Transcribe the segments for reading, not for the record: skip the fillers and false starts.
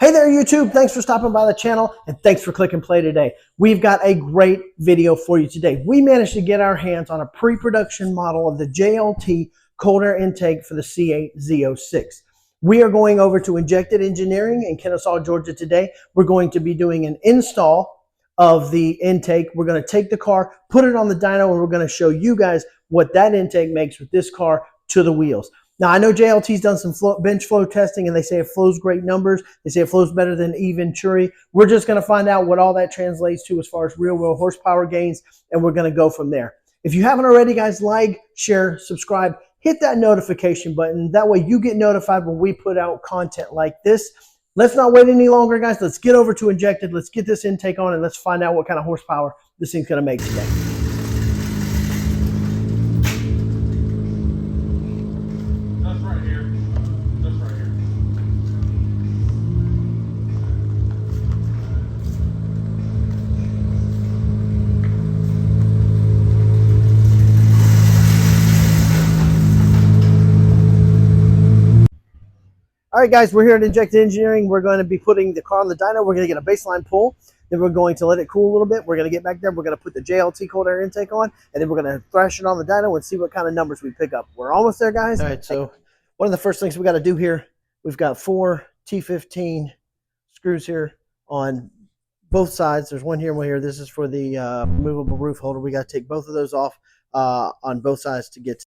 Hey there, YouTube. Thanks for stopping by the channel and thanks for clicking play today. We've got a great video for you today. We managed to get our hands on a pre-production model of the JLT Cold Air Intake for the C8 Z06. We are going over to Injected Engineering in Kennesaw, Georgia today. We're going to be doing an install of the intake. We're going to take the car, put it on the dyno, and we're going to show you guys what that intake makes with this car to the wheels. Now, I know JLT's done some bench flow testing, and they say it flows great numbers. They say it flows better than eVenturi. We're just going to find out what all that translates to as far as real-world horsepower gains, and we're going to go from there. If you haven't already, guys, like, share, subscribe, hit that notification button. That way you get notified when we put out content like this. Let's not wait any longer, guys. Let's get over to Injected. Let's get this intake on, and let's find out what kind of horsepower this thing's going to make today. All right, guys, we're here at Injected Engineering. We're going to be putting the car on the dyno. We're going to get a baseline pull. Then we're going to let it cool a little bit. We're going to get back there. We're going to put the JLT Cold Air Intake on, and then we're going to thrash it on the dyno and see what kind of numbers we pick up. We're almost there, guys. All right, so one of the first things we got to do here, we've got 4 T15 screws here on both sides. There's one here and one here. This is for the removable roof holder. We got to take both of those off on both sides to get to.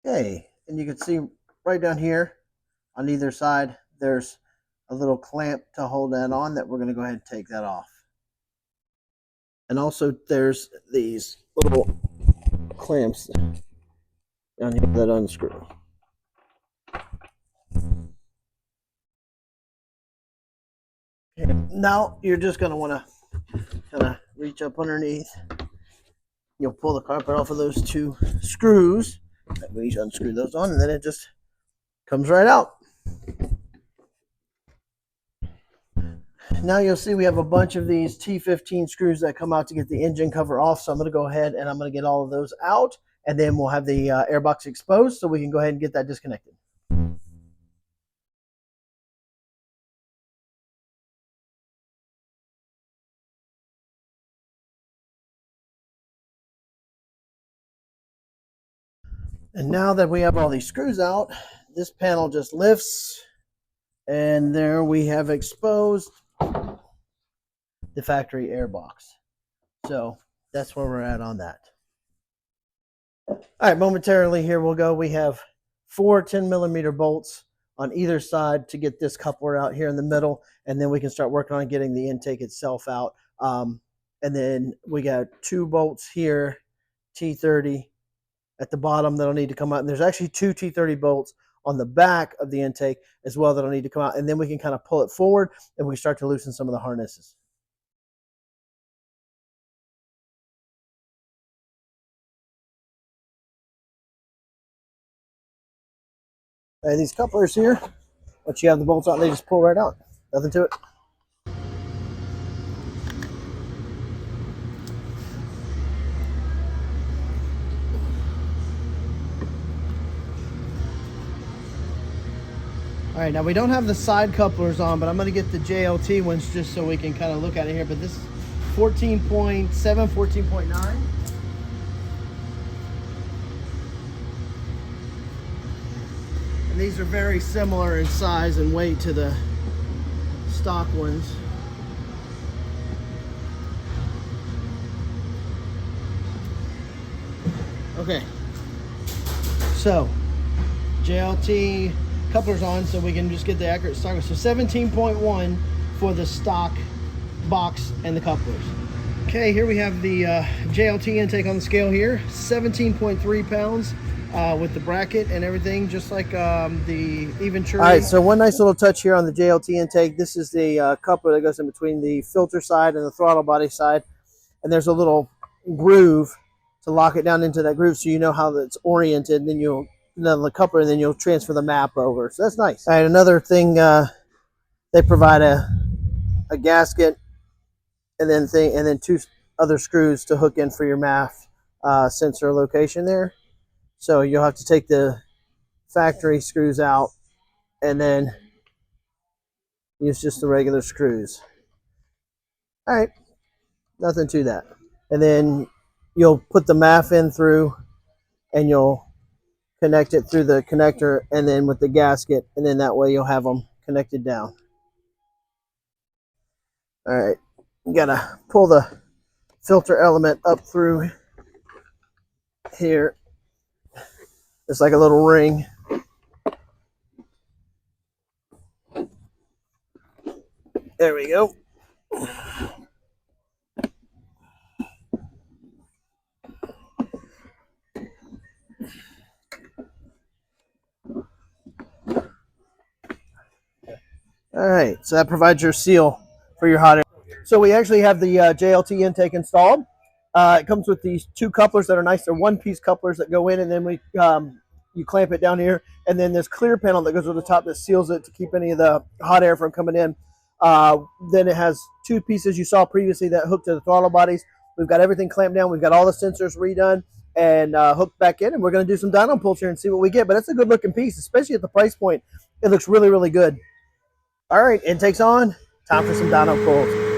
Okay, and you can see right down here on either side, there's a little clamp to hold that on that we're going to go ahead and take that off. And also there's these little clamps down here that unscrew. Okay, now you're just going to want to kind of reach up underneath. You'll pull the carpet off of those 2 screws. We unscrew those on, and then it just comes right out. Now you'll see we have a bunch of these T15 screws that come out to get the engine cover off. So I'm going to go ahead and I'm going to get all of those out, and then we'll have the airbox exposed so we can go ahead and get that disconnected. And now that we have all these screws out, this panel just lifts, and there we have exposed the factory airbox. So that's where we're at on that. All right, momentarily here we'll go. We have 4 10mm bolts on either side to get this coupler out here in the middle, and then we can start working on getting the intake itself out. And then we got 2 bolts here, T30 at the bottom that'll need to come out. And there's actually 2 T30 bolts on the back of the intake as well that'll need to come out. And then we can kind of pull it forward and we start to loosen some of the harnesses. And these couplers here, once you have the bolts out, they just pull right out. Nothing to it. All right, now we don't have the side couplers on, but I'm going to get the JLT ones just so we can kind of look at it here. But this is 14.7, 14.9. And these are very similar in size and weight to the stock ones. Okay, so JLT couplers on so we can just get the accurate stock. So 17.1 for the stock box and the couplers. Okay, here we have the JLT intake on the scale here, 17.3 pounds with the bracket and everything, just like the eVenturi. All right, so one nice little touch here on the JLT intake. This is the coupler that goes in between the filter side and the throttle body side. and there's a little groove to lock it down into that groove, so you know how it's oriented. And then you'll the coupler, and then you'll transfer the map over. So that's nice. All right, another thing, they provide a gasket, and then two other screws to hook in for your MAF sensor location there. So you'll have to take the factory screws out and then use just the regular screws. All right, nothing to that. And then you'll put the MAF in through, and you'll connect it through the connector, and then with the gasket, and then that way you'll have them connected down. All right, you gotta pull the filter element up through here. It's like a little ring. There we go. All right, so that provides your seal for your hot air. So we actually have the JLT intake installed. It comes with these two couplers that are nice. They're one-piece couplers that go in, and then you clamp it down here, and then this clear panel that goes over the top that seals it to keep any of the hot air from coming in. Then it has two pieces you saw previously that hook to the throttle bodies. We've got everything clamped down. We've got all the sensors redone and hooked back in, and we're going to do some dyno pulls here and see what we get. But it's a good-looking piece, especially at the price point. It looks really, really good. All right, intake's on. Time for some dyno pulls.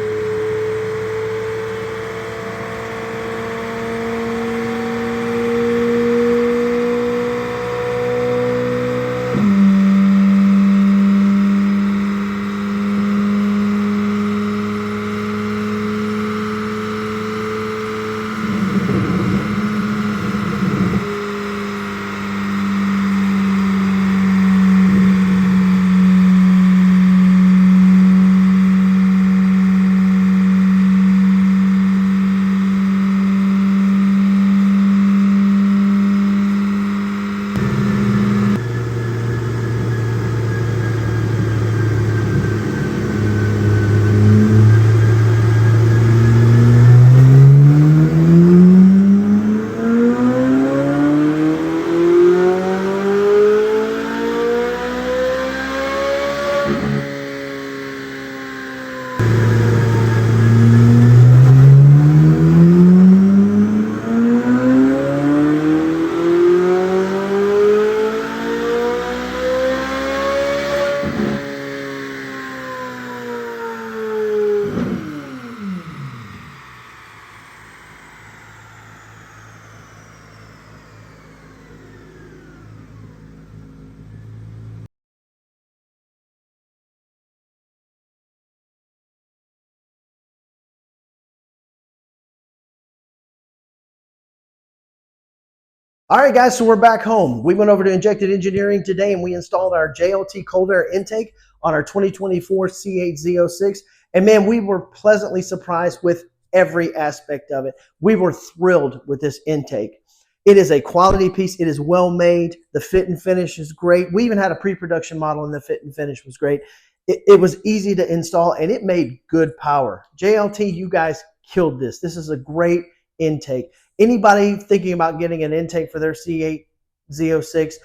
All right, guys, so we're back home. We went over to Injected Engineering today, and we installed our JLT Cold Air Intake on our 2024 C8 Z06. And man, we were pleasantly surprised with every aspect of it. We were thrilled with this intake. It is a quality piece. It is well made. The fit and finish is great. We even had a pre-production model, and the fit and finish was great. It was easy to install, and it made good power. JLT, you guys killed this. This is a great intake. Anybody thinking about getting an intake for their C8 Z06,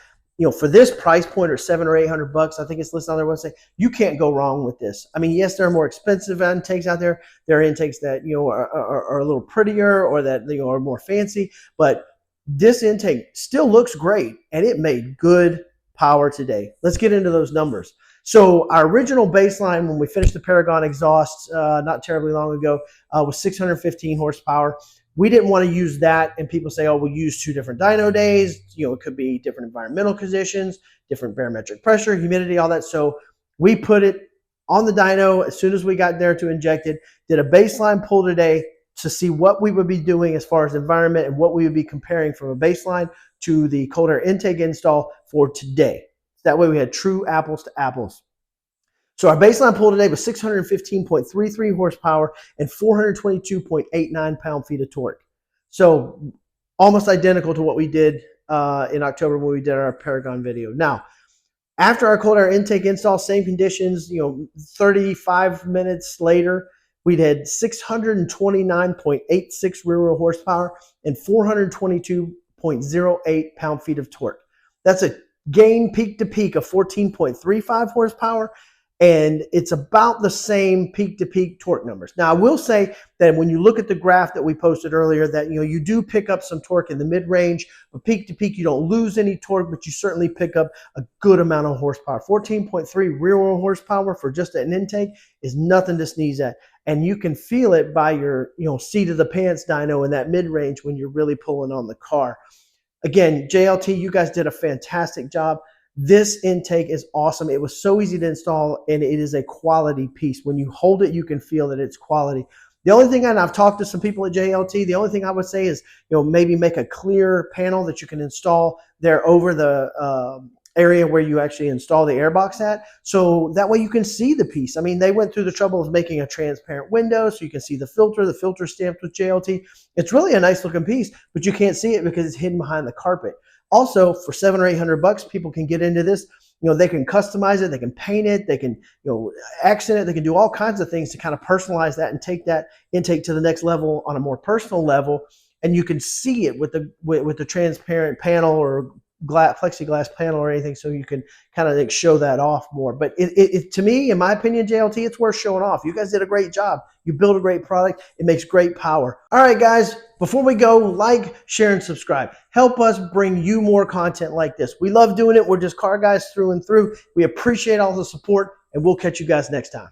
for this price point, or $700 or $800, I think it's listed on their website, you can't go wrong with this. I mean, yes, there are more expensive intakes out there. There are intakes that are a little prettier, or that are more fancy, but this intake still looks great, and it made good power today. Let's get into those numbers. So our original baseline when we finished the Paragon exhaust not terribly long ago was 615 horsepower. We didn't want to use that, and people say, oh, we'll use two different dyno days. It could be different environmental conditions, different barometric pressure, humidity, all that. So we put it on the dyno as soon as we got there to inject it, did a baseline pull today to see what we would be doing as far as environment and what we would be comparing from a baseline to the cold air intake install for today. That way we had true apples to apples. So our baseline pull today was 615.33 horsepower and 422.89 pound-feet of torque. So almost identical to what we did in October when we did our Paragon video. Now, after our cold air intake install, same conditions, 35 minutes later, we'd had 629.86 rear wheel horsepower and 422.08 pound-feet of torque. That's a gain peak to peak of 14.35 horsepower, and it's about the same peak to peak torque numbers. Now, I will say that when you look at the graph that we posted earlier, that you do pick up some torque in the mid-range, but peak to peak you don't lose any torque, but you certainly pick up a good amount of horsepower. 14.3 rear wheel horsepower for just an intake is nothing to sneeze at, and you can feel it by your seat of the pants dyno in that mid-range when you're really pulling on the car. Again, JLT, you guys did a fantastic job. This intake is awesome. It was so easy to install, and it is a quality piece. When you hold it, you can feel that it's quality. The only thing, and I've talked to some people at JLT, the only thing I would say is, maybe make a clear panel that you can install there over the area where you actually install the airbox at, so that way you can see the piece. I mean, they went through the trouble of making a transparent window so you can see the filter stamped with JLT. It's really a nice looking piece, but you can't see it because it's hidden behind the carpet. Also, for $700 or $800, people can get into this. They can customize it, they can paint it, they can accent it, they can do all kinds of things to kind of personalize that and take that intake to the next level on a more personal level. And you can see it with the transparent panel or plexiglass panel or anything, so you can kind of show that off more. But to me, in my opinion, JLT, it's worth showing off. You guys did a great job. You built a great product. It makes great power. All right, guys, before we go, like, share, and subscribe. Help us bring you more content like this. We love doing it. We're just car guys through and through. We appreciate all the support, and we'll catch you guys next time.